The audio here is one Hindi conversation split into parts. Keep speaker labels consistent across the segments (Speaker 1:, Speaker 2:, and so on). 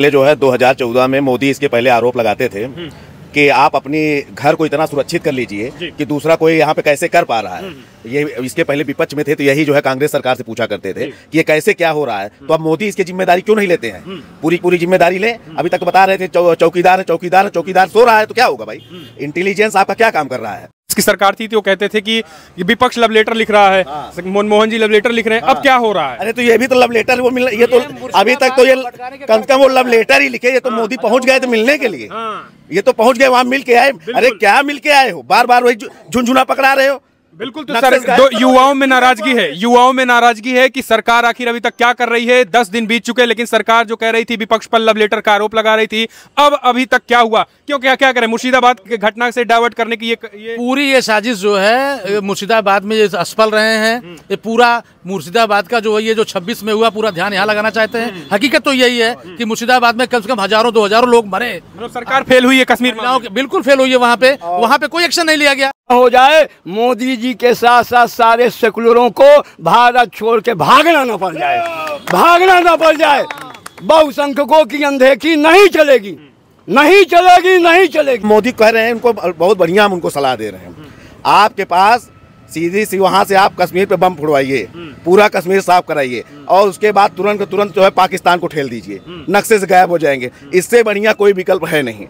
Speaker 1: जो है 2014 में मोदी इसके पहले आरोप लगाते थे कि आप अपनी घर को इतना सुरक्षित कर लीजिए कि दूसरा कोई यहाँ पे कैसे कर पा रहा है। ये इसके पहले विपक्ष में थे तो यही जो है कांग्रेस सरकार से पूछा करते थे कि ये कैसे क्या हो रहा है, तो अब मोदी इसकी जिम्मेदारी क्यों नहीं लेते हैं? पूरी जिम्मेदारी ले। अभी तक तो बता रहे थे चौकीदार सो रहा है, तो क्या होगा भाई? इंटेलिजेंस आपका क्या काम कर रहा है?
Speaker 2: इसकी सरकार थी तो वो कहते थे कि विपक्ष लव लेटर लिख रहा है, मनमोहन जी लव लेटर लिख रहे हैं। अब क्या हो रहा है?
Speaker 1: अरे तो ये भी तो लव लेटर वो मिल, ये तो अभी तक तो ये कम से कम वो लव लेटर ही लिखे। ये तो मोदी पहुंच गए थे मिलने के लिए, ये तो पहुंच गए वहां मिल के आए। अरे क्या मिल के आए हो? बार बार वही झुनझुना पकड़ा रहे हो।
Speaker 2: बिल्कुल। तो सर युवाओं में नाराजगी है कि सरकार आखिर अभी तक क्या कर रही है। 10 दिन बीत चुके, लेकिन सरकार जो कह रही थी विपक्ष पर लव लेटर का आरोप लगा रही थी, अब अभी तक क्या हुआ? क्यों क्या करें? मुर्शिदाबाद के घटना से डाइवर्ट करने की ये
Speaker 3: पूरी ये साजिश जो है मुर्शिदाबाद में ये असफल रहे हैं। ये पूरा मुर्शिदाबाद का जो है ये जो 26 में हुआ पूरा ध्यान यहाँ लगाना चाहते हैं। हकीकत तो यही है कि मुर्शिदाबाद में कम से कम हजारों 2000 लोग मरे।
Speaker 2: सरकार फेल हुई है कश्मीर में,
Speaker 3: बिल्कुल फेल हुई है। वहाँ पे कोई एक्शन नहीं लिया गया।
Speaker 4: हो जाए मोदी जी के साथ साथ सारे सेकुलरों को भारत छोड़ के भागना न पड़ जाए। बहुसंख्यकों की अनदेखी नहीं चलेगी।
Speaker 1: मोदी कह रहे हैं, उनको बहुत बढ़िया हम उनको सलाह दे रहे हैं। आपके पास सीधी सी वहां से आप कश्मीर पे बम फुड़वाइए, पूरा कश्मीर साफ कराइए और उसके बाद तुरंत जो है पाकिस्तान को ठेल दीजिए, नक्शे से गायब हो जाएंगे। इससे बढ़िया कोई विकल्प है नहीं।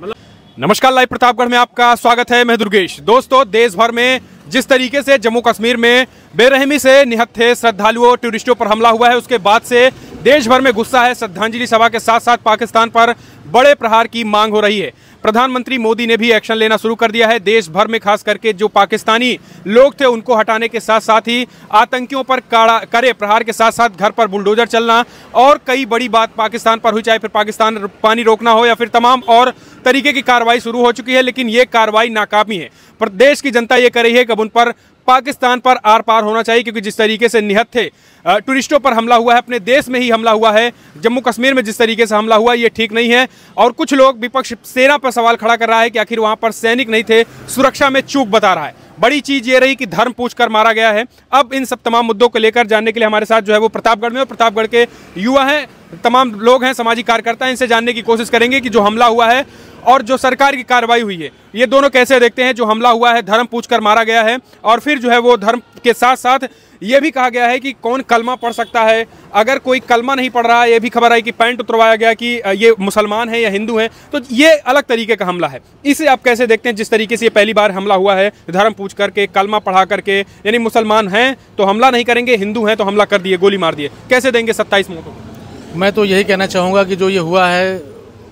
Speaker 2: नमस्कार, लाइव प्रतापगढ़ में आपका स्वागत है। मैं दुर्गेश। दोस्तों, देश भर में जिस तरीके से जम्मू कश्मीर में बेरहमी से निहत्थे श्रद्धालुओं टूरिस्टों पर हमला हुआ है, उसके बाद से देश भर में गुस्सा है। श्रद्धांजलि सभा के साथ साथ पाकिस्तान पर बड़े प्रहार की मांग हो रही है। प्रधानमंत्री मोदी ने भी एक्शन लेना शुरू कर दिया है। देश भर में खास करके जो पाकिस्तानी लोग थे उनको हटाने के साथ साथ ही आतंकियों पर कड़े प्रहार के साथ साथ घर पर बुलडोजर चलना और कई बड़ी बात पाकिस्तान पर हुई, चाहे फिर पाकिस्तान पानी रोकना हो या फिर तमाम और तरीके की कार्रवाई शुरू हो चुकी है। लेकिन ये कार्रवाई नाकामी है। प्रदेश की जनता ये कर रही है कि अब उन पर पाकिस्तान पर आर पार होना चाहिए, क्योंकि जिस तरीके से निहत्थे टूरिस्टों पर हमला हुआ है, अपने देश में ही हमला हुआ है, जम्मू कश्मीर में जिस तरीके से हमला हुआ ये ठीक नहीं है। और कुछ लोग विपक्ष सेना पर सवाल खड़ा कर रहा है कि आखिर वहां पर सैनिक नहीं थे, सुरक्षा में चूक बता रहा है। बड़ी चीज ये रही कि धर्म पूछकर मारा गया है। अब इन सब तमाम मुद्दों को लेकर जानने के लिए हमारे साथ जो है वो प्रतापगढ़ में और प्रतापगढ़ के युवा हैं, तमाम लोग हैं, सामाजिक कार्यकर्ता हैं। इनसे जानने की कोशिश करेंगे कि जो हमला हुआ है और जो सरकार की कार्रवाई हुई है, ये दोनों कैसे देखते हैं। जो हमला हुआ है धर्म पूछकर मारा गया है और फिर जो है वो धर्म के साथ साथ ये भी कहा गया है कि कौन कलमा पढ़ सकता है। अगर कोई कलमा नहीं पढ़ रहा है, ये भी खबर आई कि पैंट उतरवाया गया कि ये मुसलमान है या हिंदू है, तो ये अलग तरीके का हमला है। इसे आप कैसे देखते हैं? जिस तरीके से ये पहली बार हमला हुआ है धर्म पूछ करके, कलमा पढ़ा करके, यानी मुसलमान हैं तो हमला नहीं करेंगे, हिंदू हैं तो हमला कर दिए, गोली मार दिए। कैसे देंगे 27 मौतों को?
Speaker 3: मैं तो यही कहना चाहूँगा कि जो ये हुआ है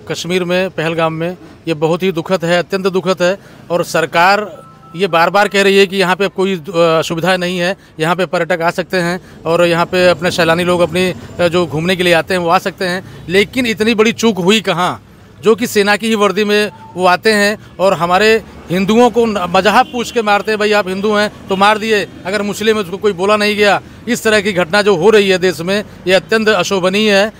Speaker 3: कश्मीर में, पहलगाम में, ये बहुत ही दुखद है, अत्यंत दुखद है। और सरकार ये बार बार कह रही है कि यहाँ पे कोई सुविधा नहीं है, यहाँ पे पर्यटक आ सकते हैं और यहाँ पे अपने सैलानी लोग अपनी जो घूमने के लिए आते हैं वो आ सकते हैं। लेकिन इतनी बड़ी चूक हुई कहाँ, जो कि सेना की ही वर्दी में वो आते हैं और हमारे हिंदुओं को मजहब पूछ के मारते हैं। भाई आप हिंदू हैं तो मार दिए, अगर मुस्लिम है तो कोई बोला नहीं गया। इस तरह की घटना जो हो रही है देश में, ये अत्यंत अशोभनीय है।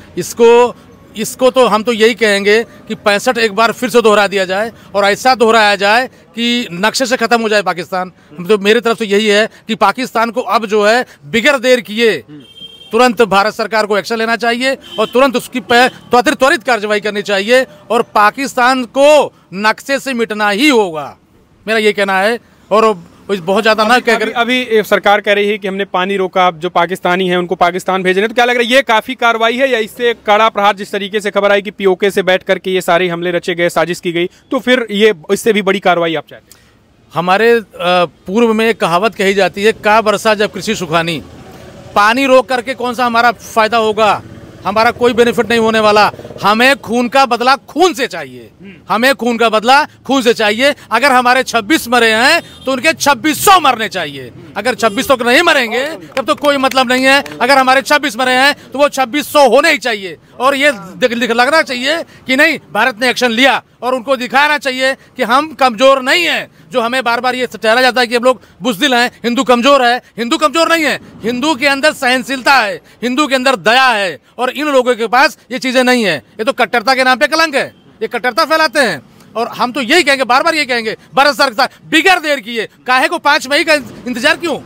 Speaker 3: इसको तो हम तो यही कहेंगे कि 65 एक बार फिर से दोहरा दिया जाए और ऐसा दोहराया जाए कि नक्शे से खत्म हो जाए पाकिस्तान। तो मेरी तरफ से यही है कि पाकिस्तान को अब जो है बिगड़ देर किए तुरंत भारत सरकार को एक्शन लेना चाहिए और तुरंत उसकी त्वरित कार्रवाई करनी चाहिए और पाकिस्तान को नक्शे से मिटना ही होगा, मेरा ये कहना है। और बहुत ज्यादा ना कह
Speaker 2: अभी सरकार कह रही है कि हमने पानी रोका, जो पाकिस्तानी हैं उनको पाकिस्तान भेजने। तो क्या लग रहा है ये काफी कार्रवाई है या इससे कड़ा प्रहार? जिस तरीके से खबर आई कि पीओके से बैठ करके ये सारे हमले रचे गए, साजिश की गई, तो फिर ये इससे भी बड़ी कार्रवाई आप चाहते हैं?
Speaker 3: हमारे पूर्व में एक कहावत कही जाती है, का बरसा जब कृषि सुखानी। पानी रोक करके कौन सा हमारा फायदा होगा? हमारा कोई बेनिफिट नहीं होने वाला। हमें खून का बदला खून से चाहिए, हमें खून का बदला खून से चाहिए। अगर हमारे 26 मरे हैं तो उनके 2600 मरने चाहिए। अगर 2600 नहीं मरेंगे तब तो कोई मतलब नहीं है। अगर हमारे 26 मरे हैं तो वो 2600 होने ही चाहिए। और ये लगना चाहिए कि नहीं, भारत ने एक्शन लिया और उनको दिखाना चाहिए कि हम कमजोर नहीं हैं। जो हमें बार बार ये ठहरा जाता है कि हम लोग बुज़दिल हैं, हिंदू कमजोर है। हिंदू कमजोर नहीं है, हिंदू के अंदर सहनशीलता है, हिंदू के अंदर दया है और इन लोगों के पास ये चीजें नहीं है। ये तो कट्टरता के नाम पे कलंक है, ये कट्टरता फैलाते हैं। और हम तो यही कहेंगे, बार बार ये कहेंगे, भारत सरकार बिगड़ देर किए। काहे को 5 मई का इंतजार क्यों?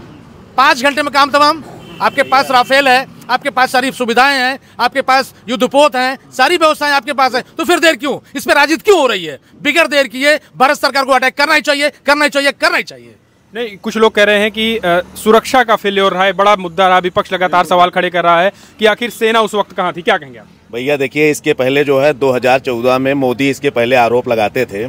Speaker 3: 5 घंटे में काम तमाम। आपके पास राफेल है, आपके पास सारी सुविधाएं हैं, आपके पास युद्धपोत हैं, सारी व्यवस्थाएं आपके पास है, तो फिर देर क्यों? इस पर राजनीति क्यों हो रही है? बिगड़ देर किए भारत सरकार को अटैक करना ही चाहिए, करना ही चाहिए, करना ही चाहिए।
Speaker 2: नहीं, कुछ लोग कह रहे हैं कि सुरक्षा का फेल्योर रहा है, बड़ा मुद्दा रहा। विपक्ष लगातार सवाल खड़े कर रहा है कि आखिर सेना उस वक्त कहाँ थी, क्या कहेंगे आप?
Speaker 1: भैया देखिए, इसके पहले जो है 2014 में मोदी इसके पहले आरोप लगाते थे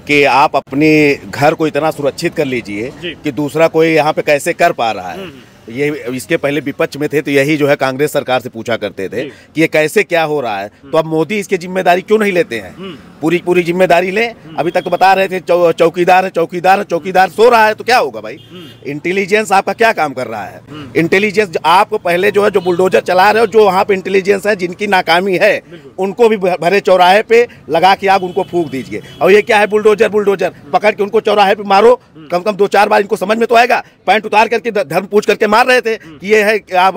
Speaker 1: कि आप अपनी घर को इतना सुरक्षित कर लीजिए कि दूसरा कोई यहाँ पे कैसे कर पा रहा है। ये इसके पहले विपक्ष में थे तो यही जो है कांग्रेस सरकार से पूछा करते थे कि ये कैसे क्या हो रहा है। तो अब मोदी इसकी जिम्मेदारी क्यों नहीं लेते हैं? पूरी जिम्मेदारी लें। अभी तक तो बता रहे थे चौकीदार है, चौकीदार है, चौकीदार सो रहा है, तो क्या होगा भाई? इंटेलिजेंस आपका क्या काम कर रहा है? इंटेलिजेंस आपको पहले जो है जो बुलडोजर चला रहे हो, जो वहाँ पे इंटेलिजेंस है, जिनकी नाकामी है, उनको भी भरे चौराहे पे लगा के आग उनको फूंक दीजिए। और ये क्या है? बुलडोजर पकड़ के उनको चौराहे पे मारो, कम से कम 2-4 बार इनको समझ में तो आएगा। पैंट उतार करके धर्म पूछ करके मार रहे थे कि ये है कि आप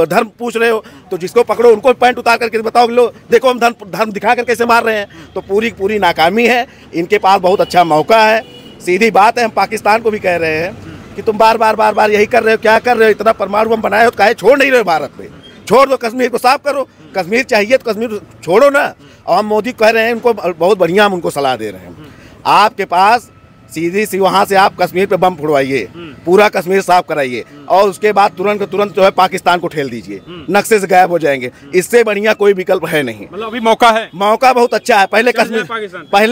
Speaker 1: धर्म पूछ रहे हो, तो जिसको पकड़ो उनको पैंट उतार करके बताओ, लो देखो हम धर्म दिखा कर कैसे मार रहे हैं। तो पूरी नाकामी है। इनके पास बहुत अच्छा मौका है। सीधी बात है, हम पाकिस्तान को भी कह रहे हैं कि तुम बार यही कर रहे हो, क्या कर रहे हो? इतना परमाणु बम बनाए हो, काहे छोड़ नहीं रहे हो भारत पे? छोड़ दो, कश्मीर को साफ करो। कश्मीर चाहिए तो कश्मीर छोड़ो ना। और हम मोदी कह रहे हैं, उनको बहुत बढ़िया हम उनको सलाह दे रहे हैं। आपके पास सीधी सी वहाँ से आप कश्मीर पे बम फुड़वाइए, पूरा कश्मीर साफ कराइए, और उसके बाद तुरंत जो है पाकिस्तान को ठेल दीजिए, नक्शे से गायब हो जाएंगे। इससे बढ़िया कोई विकल्प है नहीं।
Speaker 2: मतलब अभी मौका है,
Speaker 1: मौका बहुत अच्छा है। पहले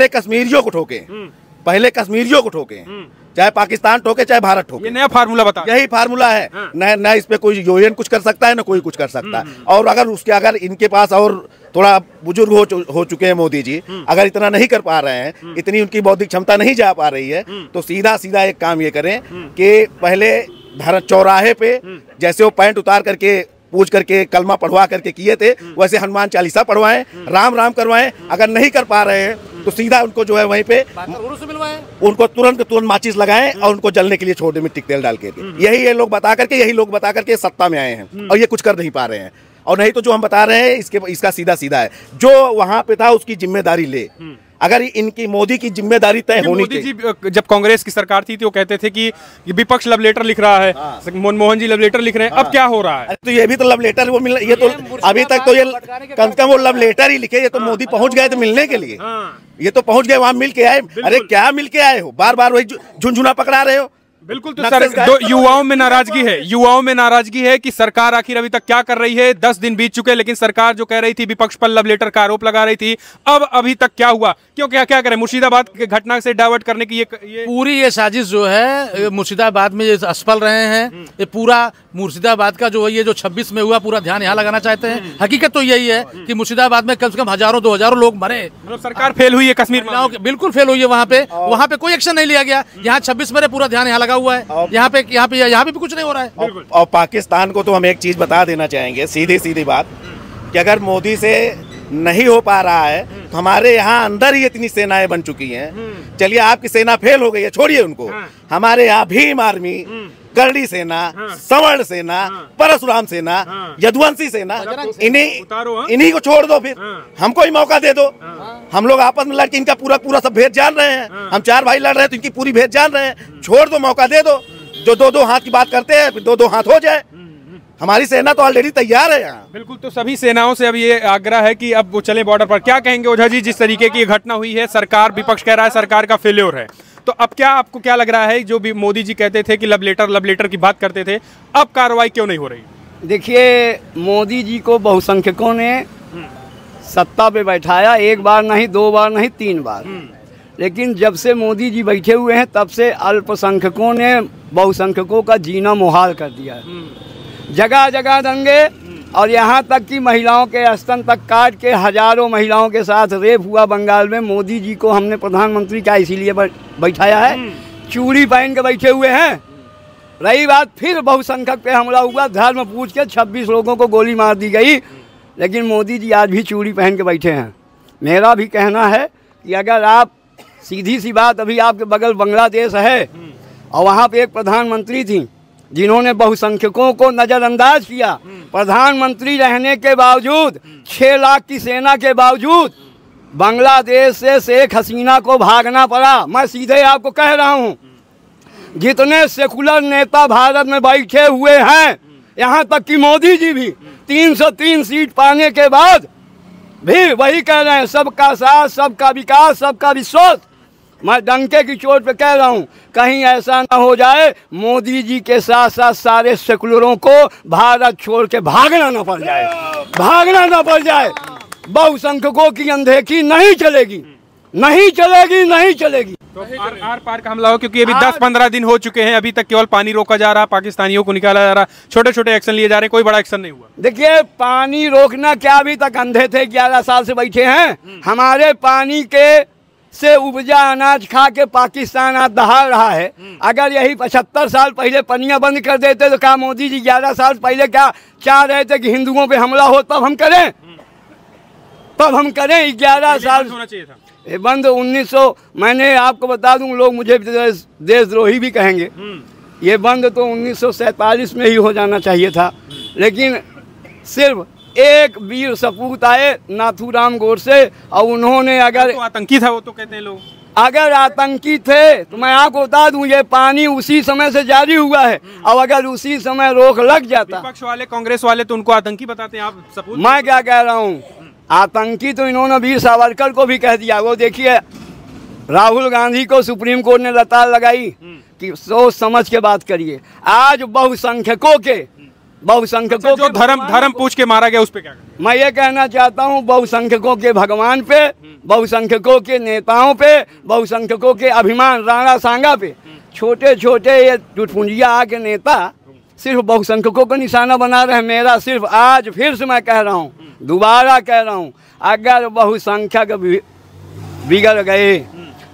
Speaker 1: कश्मीरियों को ठोके, पहले कश्मीरियों को ठोके, चाहे पाकिस्तान ठोके चाहे भारत ठोके।
Speaker 2: ये नया फार्मूला बता,
Speaker 1: यही फार्मूला है। न इस पे कोई यूएन कुछ कर सकता है, न कोई कुछ कर सकता है। और अगर इनके पास और थोड़ा बुजुर्ग हो चुके हैं मोदी जी, अगर इतना नहीं कर पा रहे हैं, इतनी उनकी बौद्धिक क्षमता नहीं जा पा रही है, तो सीधा एक काम ये करें कि पहले चौराहे पे जैसे वो पैंट उतार करके पूछ करके कलमा पढ़वा करके किए थे, वैसे हनुमान चालीसा पढ़वाएं, राम करवाएं। अगर नहीं कर पा रहे हैं तो सीधा उनको जो है वहीं पे उनको तुरंत माचिस लगाएं और उनको जलने के लिए छोड़ दें मिट्टी तेल डाल के। यही लोग बता करके सत्ता में आए हैं और ये कुछ कर नहीं पा रहे हैं। और नहीं तो जो हम बता रहे हैं इसका सीधा है, जो वहां पे था उसकी जिम्मेदारी ले। अगर इनकी मोदी की जिम्मेदारी तय होनी चाहिए।
Speaker 2: मोदी जी जब कांग्रेस की सरकार थी तो वो कहते थे कि विपक्ष लव लेटर लिख रहा है, मनमोहन जी लव लेटर लिख रहे हैं। अब क्या हो रहा है?
Speaker 1: तो ये भी तो लव लेटर वो मिल, ये तो अभी तक तो ये कम से कम वो लव लेटर ही लिखे। ये तो मोदी पहुंच गए थे मिलने के लिए, ये तो पहुंच गए, वहां मिल के आए। अरे क्या मिल के आए हो? बार वही झुनझुना पकड़ा रहे हो।
Speaker 2: बिल्कुल। तो सर, युवाओं में नाराजगी है कि सरकार आखिर अभी तक क्या कर रही है। 10 दिन बीत चुके, लेकिन सरकार जो कह रही थी विपक्ष पर लव लेटर का आरोप लगा रही थी, अब अभी तक क्या हुआ? क्यों क्या करें? मुर्शिदाबाद के घटना से डाइवर्ट करने की ये
Speaker 3: पूरी ये साजिश जो है मुर्शिदाबाद में ये असफल रहे हैं। ये पूरा मुर्शिदाबाद का जो है, ये जो 26 में हुआ, पूरा ध्यान यहाँ लगाना चाहते हैं। हकीकत तो यही है कि मुर्शिदाबाद में कम से कम 1000-2000 लोग मरे।
Speaker 2: मतलब सरकार फेल हुई है कश्मीर में,
Speaker 3: बिल्कुल फेल हुई है। वहाँ पे कोई एक्शन नहीं लिया गया। यहाँ 26 मरे, पूरा ध्यान यहाँ लगा हुआ है। यहाँ पे भी कुछ नहीं हो रहा है।
Speaker 1: और पाकिस्तान को तो हम एक चीज बता देना चाहेंगे, सीधी बात, कि अगर मोदी से नहीं हो पा रहा है तो हमारे यहाँ अंदर ही इतनी सेनाएं बन चुकी हैं। चलिए आपकी सेना फेल हो गई है, छोड़िए उनको। हमारे यहाँ भीम आर्मी, करड़ी सेना, सवर्ण सेना, परशुराम सेना, यदुवंशी सेना, इन्हीं को छोड़ दो। फिर हमको ही मौका दे दो। हम लोग आपस में लड़ के इनका पूरा सब भेद जान रहे हैं। हम 4 भाई लड़ रहे हैं तो इनकी पूरी भेद जान रहे हैं। छोड़ दो, मौका दे दो। जो 2-2 हाथ की बात करते हैं, 2-2 हाथ हो जाए। हमारी सेना तो ऑलरेडी तैयार है यहाँ।
Speaker 2: बिल्कुल। तो सभी सेनाओं से अब ये आग्रह है कि अब वो चले बॉर्डर पर। क्या कहेंगे ओझा जी, जिस तरीके की घटना हुई है, सरकार, विपक्ष कह रहा है सरकार का फेल्योर है, तो अब क्या आपको क्या लग रहा है? जो भी मोदी जी कहते थे कि लव लेटर की बात करते थे, अब कार्रवाई क्यों नहीं हो रही?
Speaker 4: देखिए, मोदी जी को बहुसंख्यकों ने सत्ता पे बैठाया, 1 बार नहीं, 2 बार नहीं, 3 बार। लेकिन जब से मोदी जी बैठे हुए हैं, तब से अल्पसंख्यकों ने बहुसंख्यकों का जीना मुहाल कर दिया है। जगह जगह दंगे, और यहाँ तक कि महिलाओं के स्तन तक काट के हजारों महिलाओं के साथ रेप हुआ बंगाल में। मोदी जी को हमने प्रधानमंत्री का इसीलिए बैठाया है, चूड़ी पहन के बैठे हुए हैं। रही बात फिर बहुसंख्यक पे हमला हुआ, धर्म पूछ के 26 लोगों को गोली मार दी गई, लेकिन मोदी जी आज भी चूड़ी पहन के बैठे हैं। मेरा भी कहना है कि अगर आप, सीधी सी बात, अभी आपके बगल बांग्लादेश है और वहाँ पे एक प्रधानमंत्री थी जिन्होंने बहुसंख्यकों को नज़रअंदाज किया। प्रधानमंत्री रहने के बावजूद, 6 लाख की सेना के बावजूद बांग्लादेश से शेख हसीना को भागना पड़ा। मैं सीधे आपको कह रहा हूँ, जितने सेकुलर नेता भारत में बैठे हुए हैं, यहाँ तक कि मोदी जी भी 303 सीट पाने के बाद भी वही कह रहे हैं, सबका साथ, सबका विकास, सबका विश्वास। मैं डंके की चोट पे कह रहा हूँ, कहीं ऐसा ना हो जाए मोदी जी के साथ साथ सारे सेकुलरों को भारत छोड़ के भागना ना पड़ जाए, भागना ना पड़ जाए। बहुसंख्यकों की अनदेखी नहीं चलेगी, नहीं चलेगी, नहीं चलेगी।
Speaker 2: तो आर पार का हमला हो, क्योंकि अभी 10-15 दिन हो चुके हैं, अभी तक केवल पानी रोका जा रहा, पाकिस्तानियों को निकाला जा रहा, छोटे छोटे एक्शन लिए जा रहे हैं, कोई बड़ा एक्शन नहीं हुआ।
Speaker 4: देखिए, पानी रोकना क्या, अभी तक अंधे थे, 11 साल से बैठे हैं। हमारे पानी के से उपजा अनाज खा के पाकिस्तान आज दहाड़ रहा है। अगर यही 75 साल पहले पनिया बंद कर देते तो क्या मोदी जी 11 साल पहले क्या चाह रहे थे कि हिंदुओं पे हमला हो, तब हम करें, तब हम करें। 11 साल
Speaker 2: होना चाहिए था
Speaker 4: ये बंद। 1900 मैंने आपको बता दूं, लोग मुझे देशद्रोही भी कहेंगे, ये बंद तो 1947 में ही हो जाना चाहिए था। लेकिन सिर्फ एक वीर सपूत आए, नाथूराम गोडसे, और उन्होंने अगर
Speaker 2: तो आतंकी था वो, तो कहते हैं लोग,
Speaker 4: अगर आतंकी थे तो मैं आपको बता दूं ये पानी उसी समय से जारी हुआ है, और अगर उसी समय रोक लग जाता।
Speaker 2: विपक्ष वाले, कांग्रेस वाले तो उनको आतंकी बताते हैं, आप सपूत।
Speaker 4: मैं क्या कह रहा हूँ, आतंकी तो इन्होंने वीर सावरकर को भी कह दिया। वो देखिए, राहुल गांधी को सुप्रीम कोर्ट ने लताड़ लगाई कि सोच समझ के बात करिए। आज बहुसंख्यकों के
Speaker 2: जो धर्म पूछ के मारा गया, उस पे क्या करें?
Speaker 4: मैं ये कहना चाहता हूँ, बहुसंख्यकों के भगवान पे, बहुसंख्यकों के नेताओं पे, बहुसंख्यकों के अभिमान राणा सांगा पे, छोटे छोटे ये टुटपुंजिया आके नेता सिर्फ बहुसंख्यकों को निशाना बना रहे हैं। मेरा सिर्फ आज फिर से मैं कह रहा हूँ, दोबारा कह रहा हूँ, अगर बहुसंख्यक बिगड़ गए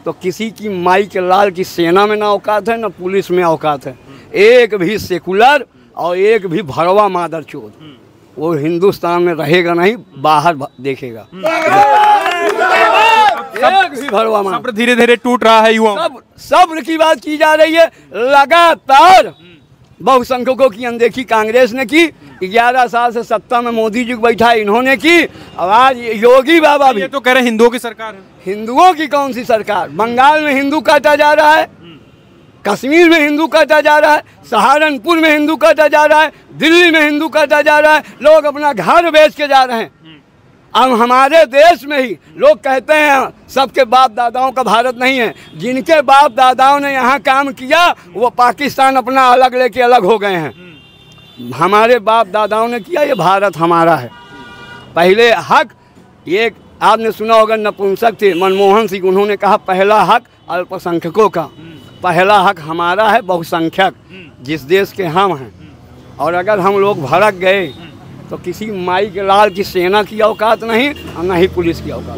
Speaker 4: तो किसी की माई के लाल की सेना में ना औकात है, ना पुलिस में औकात है। एक भी सेकुलर और एक भी भरवा मादरचोद वो हिंदुस्तान में रहेगा नहीं, बाहर देखेगा। एक भी भरवा मादर।
Speaker 2: सब्र धीरे धीरे टूट रहा है युवाओं।
Speaker 4: सब्र की बात की जा रही है। लगातार बहुसंख्यकों की अनदेखी कांग्रेस ने की, 11 साल से सत्ता में मोदी जी को बैठा इन्होंने की, और आज योगी बाबा भी
Speaker 2: ये तो कह रहे हिंदुओं की सरकार है।
Speaker 4: हिंदुओं की कौन सी सरकार? बंगाल में हिंदू काटा जा रहा है, कश्मीर में हिंदू काटा जा रहा है, सहारनपुर में हिंदू काटा जा रहा है, दिल्ली में हिंदू काटा जा रहा है। लोग अपना घर बेच के जा रहे हैं। अब हमारे देश में ही लोग कहते हैं सबके बाप दादाओं का भारत नहीं है। जिनके बाप दादाओं ने यहाँ काम किया वो पाकिस्तान अपना अलग लेके अलग हो गए हैं। हमारे बाप दादाओं ने किया, ये भारत हमारा है। पहले हक, ये आपने सुना होगा, नपुंसक थे मनमोहन सिंह, उन्होंने कहा पहला हक अल्पसंख्यकों का, पहला हक हमारा है बहुसंख्यक, जिस देश के हम हैं। और अगर हम लोग भड़क गए तो किसी माई के लाल की सेना की औकात नहीं और न ही पुलिस की औकात।